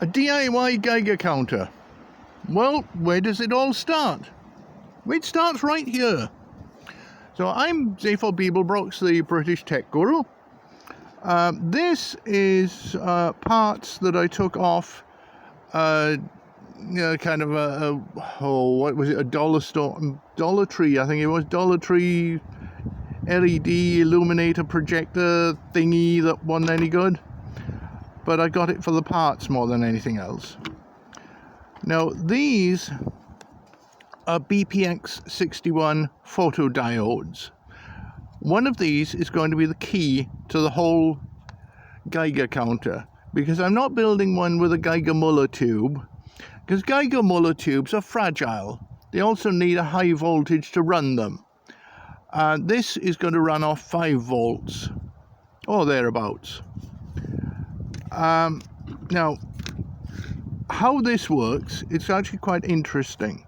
A DIY Geiger counter. Well, where does it all start? It starts right here. So I'm Zafar Beeblebrox, the British tech guru. This is parts that I took off kind of what was it, a dollar store, Dollar Tree, I think it was, Dollar Tree LED illuminator projector thingy that wasn't any good. But I got it for the parts more than anything else. Now these are BPX61 photodiodes. One of these is going to be the key to the whole Geiger counter, because I'm not building one with a Geiger Muller tube, because Geiger Muller tubes are fragile. They also need a high voltage to run them. This is going to run off 5 volts or thereabouts. Now, how this works, it's actually quite interesting.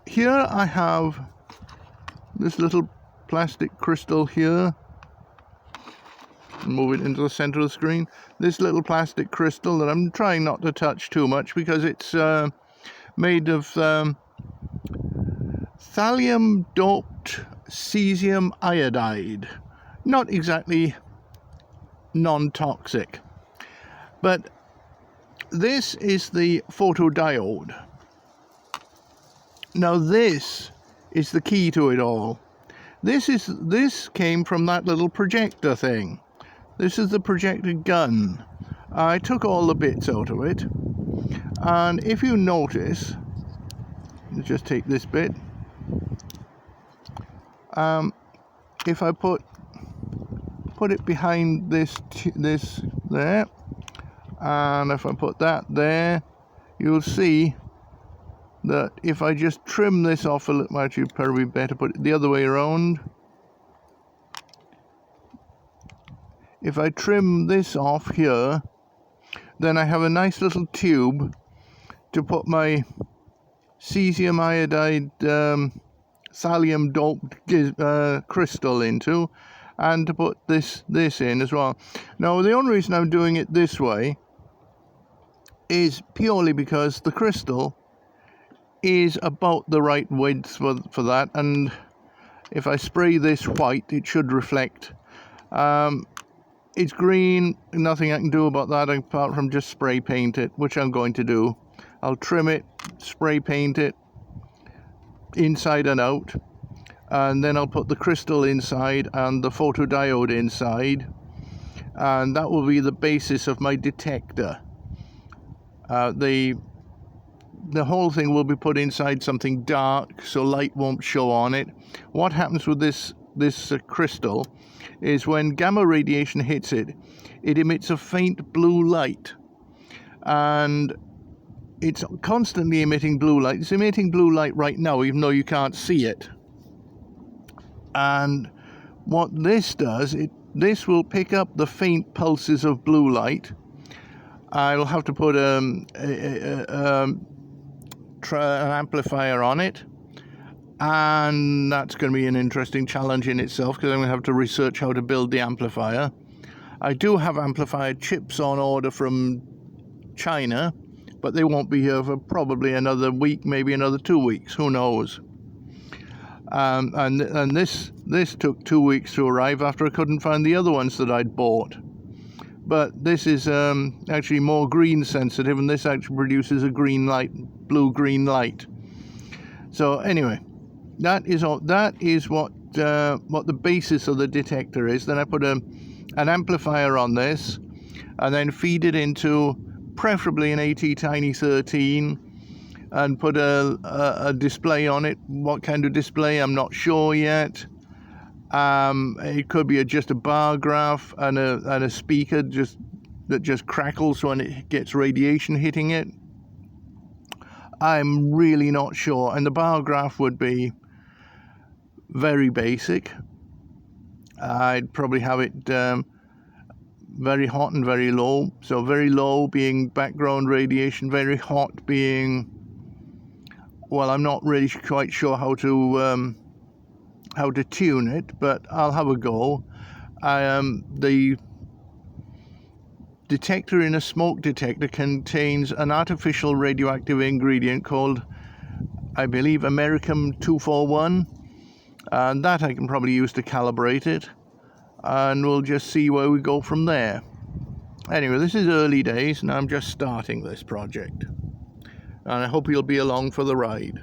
Here I have this little plastic crystal here. Move it into the center of the screen. This little plastic crystal that I'm trying not to touch too much because it's made of thallium doped cesium iodide. Not exactly non-toxic. But this is the photodiode. Now this is the key to it all. This came from that little projector thing. This is the projector gun. I took all the bits out of it, and if you notice, let's just take this bit. If I put it behind this there, and if I put that there, you'll see that if I just trim this off a little, actually probably better put it the other way around. If I trim this off here, then I have a nice little tube to put my cesium iodide thallium doped crystal into, and to put this in as well. Now the only reason I'm doing it this way is purely because the crystal is about the right width for that, and if I spray this white, it should reflect. It's green, nothing I can do about that apart from just spray paint it, which I'm going to do. I'll trim it, spray paint it inside and out, and then I'll put the crystal inside and the photodiode inside, and that will be the basis of my detector. The whole thing will be put inside something dark so light won't show on it. What happens with this crystal is when gamma radiation hits it, it emits a faint blue light, and it's constantly emitting blue light. It's emitting blue light right now, even though you can't see it. And what this does, this will pick up the faint pulses of blue light. I'll have to put an amplifier on it, and that's going to be an interesting challenge in itself, because I'm going to have to research how to build the amplifier. I do have amplifier chips on order from China, but they won't be here for probably another week, maybe another 2 weeks, who knows. And this took 2 weeks to arrive after I couldn't find the other ones that I'd bought. But this is actually more green sensitive, and this actually produces a green light, blue-green light. So anyway, that is all. That is what the basis of the detector is. Then I put an amplifier on this, and then feed it into preferably an AT-Tiny 13, and put a display on it. What kind of display, I'm not sure yet. It could be just a bar graph and a speaker that just crackles when it gets radiation hitting it. I'm really not sure, and the bar graph would be very basic. I'd probably have it very hot and very low. So very low being background radiation, very hot being, well, I'm not really quite sure how to tune it, but I'll have a go. The detector in a smoke detector contains an artificial radioactive ingredient called, I believe, Americum 241, and that I can probably use to calibrate it, and we'll just see where we go from there. Anyway, this is early days and I'm just starting this project, and I hope you'll be along for the ride.